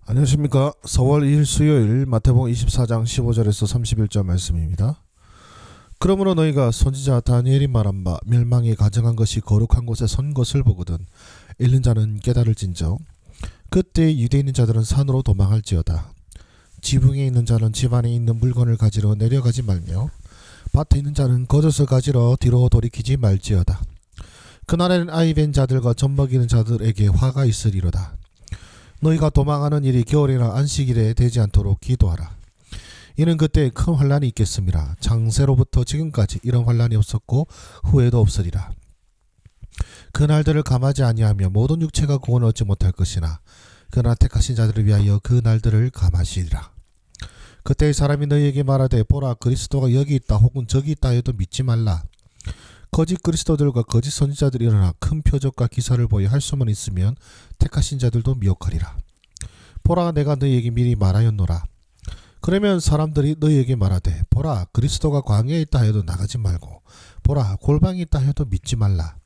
안녕하십니까. 4월 2일 수요일 마태복음 24장 15절에서 31절 말씀입니다. 그러므로 너희가 선지자 다니엘이 말한 바 멸망이 가정한 것이 거룩한 곳에 선 것을 보거든 읽는 자는 깨달을진저 그때 유대에 있는 자들은 산으로 도망할지어다. 지붕에 있는 자는 집 안에 있는 물건을 가지러 내려가지 말며 밭에 있는 자는 겉옷을 가지러 뒤로 돌이키지 말지어다. 그날에는 아이 벤 자들과 젖 먹이는 자들에게 화가 있으리로다. 너희가 도망하는 일이 겨울이나 안식일에 되지 않도록 기도하라. 이는 그때 큰 환란이 있겠음이라. 창세로부터 지금까지 이런 환란이 없었고 후에도 없으리라. 그 날들을 감하지 아니하며 모든 육체가 구원을 얻지 못할 것이나 그러나 택하신 자들을 위하여 그 날들을 감하시리라. 그때 사람이 너희에게 말하되 보라 그리스도가 여기 있다 혹은 저기 있다 해도 믿지 말라. 거짓 그리스도들과 거짓 선지자들이 일어나 큰 표적과 기사를 보여 할 수만 있으면 택하신 자들도 미혹하리라. 보라 내가 너희에게 미리 말하였노라. 그러면 사람들이 너희에게 말하되 보라 그리스도가 광야에 있다 해도 나가지 말고 보라 골방에 있다 해도 믿지 말라.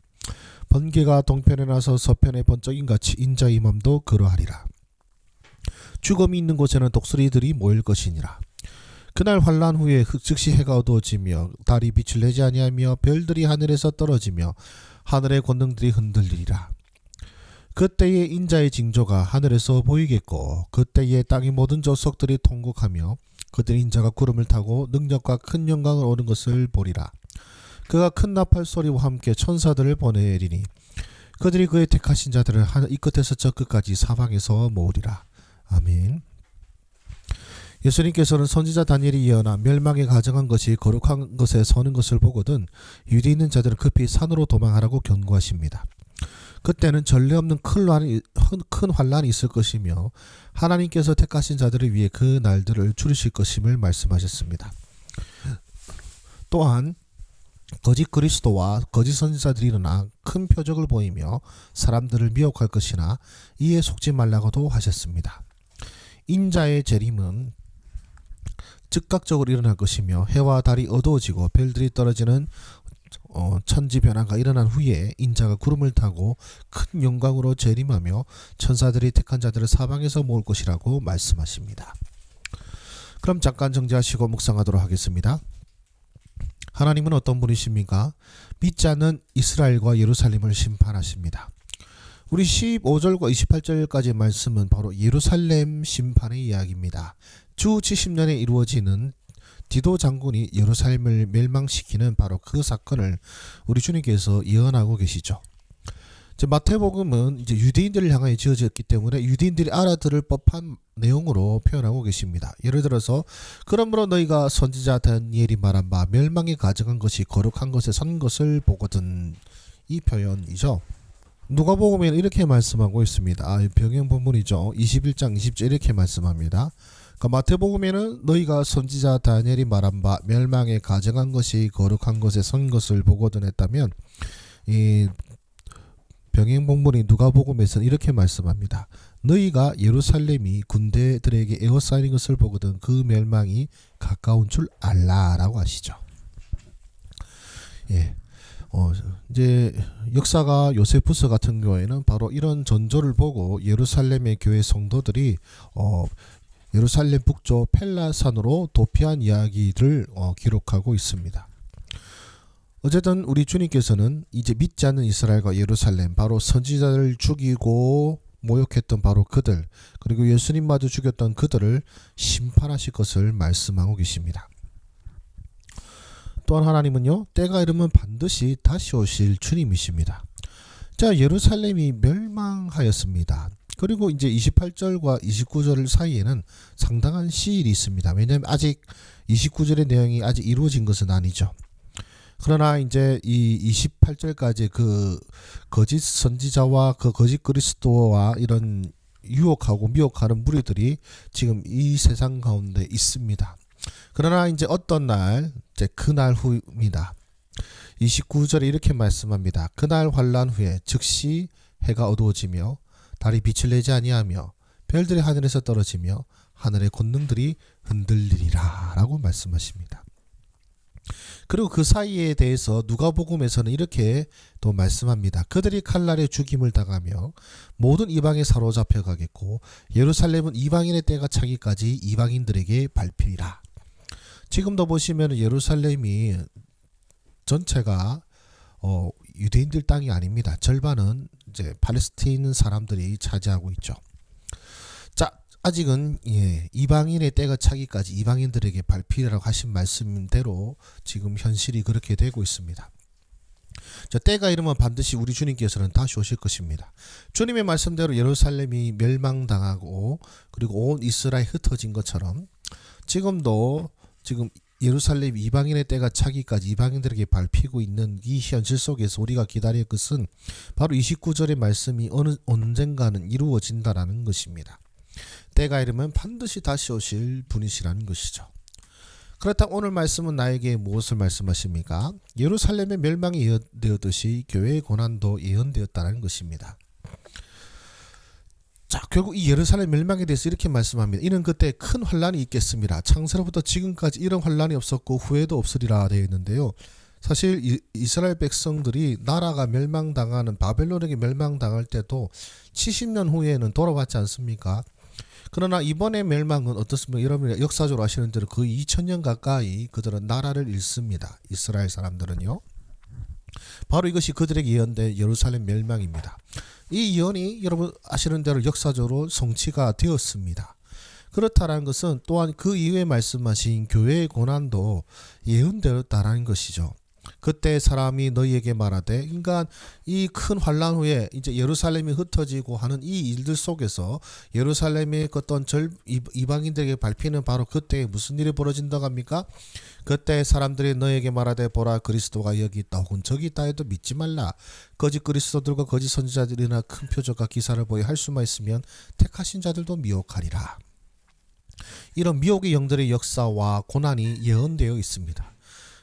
번개가 동편에 나서 서편에 번쩍인같이 인자의 임함도 그러하리라. 죽음이 있는 곳에는 독수리들이 모일 것이니라. 그날 환란 후에 즉시 해가 어두워지며 달이 빛을 내지 아니하며 별들이 하늘에서 떨어지며 하늘의 권능들이 흔들리리라. 그때에 인자의 징조가 하늘에서 보이겠고 그때에 땅의 모든 족속들이 통곡하며 그들이 인자가 구름을 타고 능력과 큰 영광을 오는 것을 보리라. 그가 큰 나팔 소리와 함께 천사들을 보내리니 그들이 그의 택하신 자들을 하늘 이 끝에서 저 끝까지 사방에서 모으리라. 아멘. 예수님께서는 선지자 다니엘이 예언하 멸망에 가정한 것이 거룩한 것에 서는 것을 보거든 유대에 있는 자들은 급히 산으로 도망하라고 경고하십니다. 그때는 전례 없는 큰 환란이 있을 것이며 하나님께서 택하신 자들을 위해 그 날들을 줄이실 것임을 말씀하셨습니다. 또한 거짓 그리스도와 거짓 선지자들이 일어나 큰 표적을 보이며 사람들을 미혹할 것이나 이에 속지 말라고도 하셨습니다. 인자의 재림은 즉각적으로 일어날 것이며 해와 달이 어두워지고 별들이 떨어지는 천지 변화가 일어난 후에 인자가 구름을 타고 큰 영광으로 재림하며 천사들이 택한 자들을 사방에서 모을 것이라고 말씀하십니다. 그럼 잠깐 정지하시고 묵상하도록 하겠습니다. 하나님은 어떤 분이십니까? 믿지 않는 이스라엘과 예루살렘을 심판하십니다. 우리 15절과 28절까지의 말씀은 바로 예루살렘 심판의 이야기입니다. 주 70년에 이루어지는 디도 장군이 예루살렘을 멸망시키는 바로 그 사건을 우리 주님께서 예언하고 계시죠. 마태복음은 이제 유대인들을 향하여 지어졌기 때문에 유대인들이 알아들을 법한 내용으로 표현하고 계십니다. 예를 들어서 그러므로 너희가 선지자 다니엘이 말한 바 멸망에 가정한 것이 거룩한 것에 선 것을 보거든, 이 표현이죠. 누가복음에는 이렇게 말씀하고 있습니다. 병행 본문이죠. 21장 20절 이렇게 말씀합니다. 마태복음에는 너희가 선지자 다니엘이 말한 바 멸망에 가정한 것이 거룩한 것에 선 것을 보거든 했다면 이 병행 본문인 누가복음에서는 이렇게 말씀합니다. 너희가 예루살렘이 군대들에게 에워싸이는 것을 보거든 그 멸망이 가까운 줄 알라라고 하시죠. 예. 이제 역사가 요세푸스 같은 경우에는 바로 이런 전조를 보고 예루살렘의 교회 성도들이 예루살렘 북쪽 펠라산으로 도피한 이야기를 기록하고 있습니다. 어쨌든 우리 주님께서는 이제 믿지 않는 이스라엘과 예루살렘, 바로 선지자를 죽이고 모욕했던 바로 그들, 그리고 예수님마저 죽였던 그들을 심판하실 것을 말씀하고 계십니다. 또한 하나님은요, 때가 이르면 반드시 다시 오실 주님이십니다. 자, 예루살렘이 멸망하였습니다. 그리고 이제 28절과 29절 사이에는 상당한 시일이 있습니다. 왜냐하면 아직 29절의 내용이 아직 이루어진 것은 아니죠. 그러나 이제 이 28절까지 그 거짓 선지자와 그 거짓 그리스도와 이런 유혹하고 미혹하는 무리들이 지금 이 세상 가운데 있습니다. 그러나 이제 어떤 날, 이제 그날 후입니다. 29절에 이렇게 말씀합니다. 그날 환란 후에 즉시 해가 어두워지며 달이 빛을 내지 아니하며 별들이 하늘에서 떨어지며 하늘의 권능들이 흔들리리라 라고 말씀하십니다. 그리고 그 사이에 대해서 누가복음에서는 이렇게 또 말씀합니다. 그들이 칼날에 죽임을 당하며 모든 이방에 사로잡혀 가겠고 예루살렘은 이방인의 때가 차기까지 이방인들에게 밟히리라. 지금도 보시면 예루살렘이 전체가 유대인들 땅이 아닙니다. 절반은 이제 팔레스타인 사람들이 차지하고 있죠. 자, 아직은 이방인의 때가 차기까지 이방인들에게 밟히리라고 하신 말씀대로 지금 현실이 그렇게 되고 있습니다. 자, 때가 이르면 반드시 우리 주님께서는 다시 오실 것입니다. 주님의 말씀대로 예루살렘이 멸망당하고 그리고 온 이스라엘 흩어진 것처럼 지금 예루살렘 이방인의 때가 차기까지 이방인들에게 밟히고 있는 이 현실 속에서 우리가 기다릴 것은 바로 29절의 말씀이 언젠가는 이루어진다라는 것입니다. 때가 이르면 반드시 다시 오실 분이시라는 것이죠. 그렇다면 오늘 말씀은 나에게 무엇을 말씀하십니까? 예루살렘의 멸망이 예언되었듯이 교회의 고난도 예언되었다는 것입니다. 자, 결국 이 예루살렘 멸망에 대해서 이렇게 말씀합니다. 이는 그때 큰 환란이 있겠습니다. 창세로부터 지금까지 이런 환란이 없었고 후에도 없으리라 되어 있는데요. 사실 이스라엘 백성들이 나라가 멸망당하는 바벨론에게 멸망당할 때도 70년 후에는 돌아왔지 않습니까? 그러나 이번에 멸망은 어떻습니까? 여러분이 역사적으로 아시는 대로 거의 2000년 가까이 그들은 나라를 잃습니다. 이스라엘 사람들은요. 바로 이것이 그들에게 예언된 예루살렘 멸망입니다. 이 예언이 여러분 아시는 대로 역사적으로 성취가 되었습니다. 그렇다는 것은 또한 그 이후에 말씀하신 교회의 고난도 예언되었다는 것이죠. 그때 사람이 너희에게 말하되, 그러니까 이 큰 환란 후에 이제 예루살렘이 흩어지고 하는 이 일들 속에서 예루살렘의 어떤 이방인들에게 밟히는 바로 그때 무슨 일이 벌어진다고 합니까? 그때 사람들이 너에게 말하되 보라 그리스도가 여기 있다 혹은 저기 있다 해도 믿지 말라. 거짓 그리스도들과 거짓 선지자들이나 큰 표적과 기사를 보여 할 수만 있으면 택하신 자들도 미혹하리라. 이런 미혹의 영들의 역사와 고난이 예언되어 있습니다.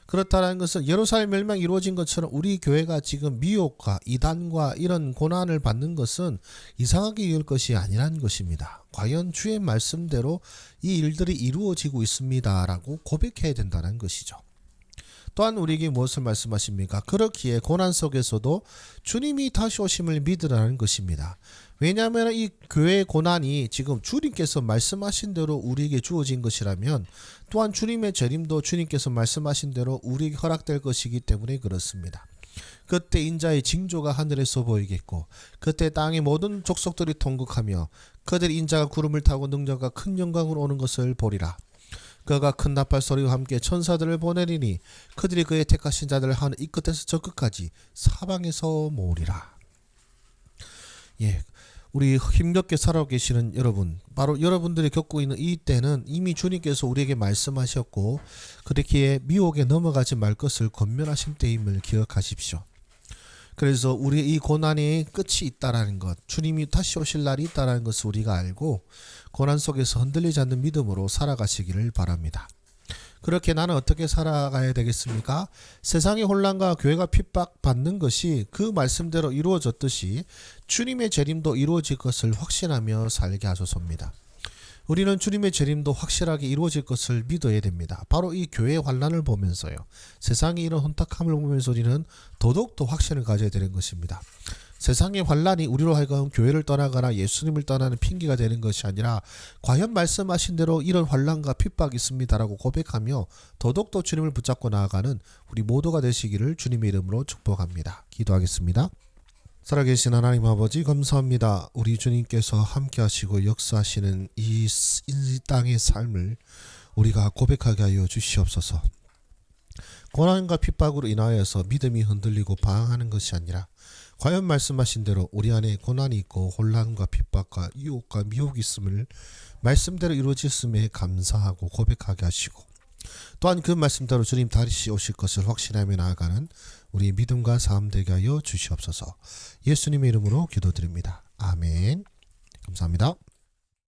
그렇다는 것은 예루살렘 멸망이 이루어진 것처럼 우리 교회가 지금 미혹과 이단과 이런 고난을 받는 것은 이상하게 이을 것이 아니라는 것입니다. 과연 주의 말씀대로 이 일들이 이루어지고 있습니다라고 고백해야 된다는 것이죠. 또한 우리에게 무엇을 말씀하십니까? 그렇기에 고난 속에서도 주님이 다시 오심을 믿으라는 것입니다. 왜냐하면 이 교회의 고난이 지금 주님께서 말씀하신 대로 우리에게 주어진 것이라면 또한 주님의 재림도 주님께서 말씀하신 대로 우리에게 허락될 것이기 때문에 그렇습니다. 그때 인자의 징조가 하늘에서 보이겠고 그때 땅의 모든 족속들이 통곡하며 그들이 인자가 구름을 타고 능력과 큰 영광으로 오는 것을 보리라. 그가 큰 나팔 소리와 함께 천사들을 보내리니 그들이 그의 택하신 자들을 하늘 이 끝에서 저 끝까지 사방에서 모으리라. 우리 힘겹게 살아오고 계시는 여러분, 바로 여러분들이 겪고 있는 이 때는 이미 주님께서 우리에게 말씀하셨고 그렇기에 미혹에 넘어가지 말 것을 권면하신 때임을 기억하십시오. 그래서 우리의 이 고난이 끝이 있다라는 것, 주님이 다시 오실 날이 있다라는 것을 우리가 알고 고난 속에서 흔들리지 않는 믿음으로 살아가시기를 바랍니다. 그렇게 나는 어떻게 살아가야 되겠습니까? 세상의 혼란과 교회가 핍박받는 것이 그 말씀대로 이루어졌듯이 주님의 재림도 이루어질 것을 확신하며 살게 하소서입니다. 우리는 주님의 재림도 확실하게 이루어질 것을 믿어야 됩니다. 바로 이 교회의 환란을 보면서요. 세상의 이런 혼탁함을 보면서 우리는 더더욱 더 확신을 가져야 되는 것입니다. 세상의 환란이 우리로 하여금 교회를 떠나거나 예수님을 떠나는 핑계가 되는 것이 아니라 과연 말씀하신 대로 이런 환란과 핍박이 있습니다라고 고백하며 더더욱더 주님을 붙잡고 나아가는 우리 모두가 되시기를 주님의 이름으로 축복합니다. 기도하겠습니다. 살아계신 하나님 아버지 감사합니다. 우리 주님께서 함께 하시고 역사하시는 이 땅의 삶을 우리가 고백하게 하여 주시옵소서. 고난과 핍박으로 인하여서 믿음이 흔들리고 방황하는 것이 아니라 과연 말씀하신 대로 우리 안에 고난이 있고 혼란과 핍박과 유혹과 미혹이 있음을 말씀대로 이루어졌음에 감사하고 고백하게 하시고 또한 그 말씀대로 주님 다시 오실 것을 확신하며 나아가는 우리 믿음과 삶 되게 하여 주시옵소서. 예수님의 이름으로 기도드립니다. 아멘. 감사합니다.